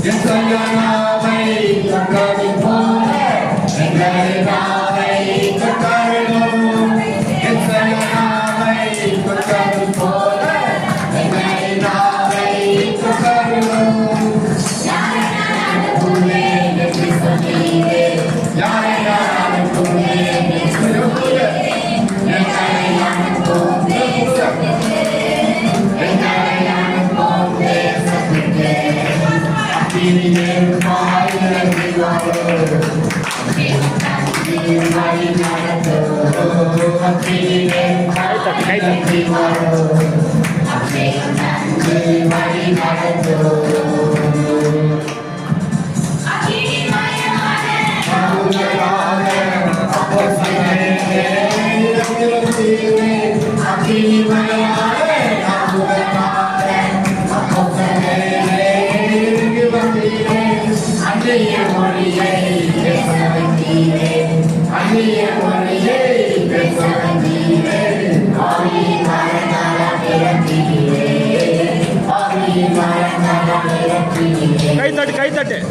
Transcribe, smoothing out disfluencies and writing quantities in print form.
நாவை கற்றது போல எங்களை நாவை கற்கருளும். நாவை கற்றது போல எங்களை நாவை கற்கருளும். யாரை நான் அனுப்புவேன் என்று சொன்னீரே, யாரை நான் அனுப்புவேன் என்று சொன்னீரே, எங்களை அனுப்பும் தேசத்துக்கு, எங்களை அனுப்பும் தேசத்துக்கு. அக்கினியாய் இறங்கி வரும், அக்கினியாய் நடத்தும், அக்கினியாய் இறங்கி வரும், அக்கினியாய் நடத்தும். அந்நிய மொழியை பேச வந்தீரே, அந்நிய மொழியை பேச வந்தீரே, ஆவியின் மரணால் பிறந்தீரே, ஆவியின் மரணால் பிறந்தீரே. கை தட்டு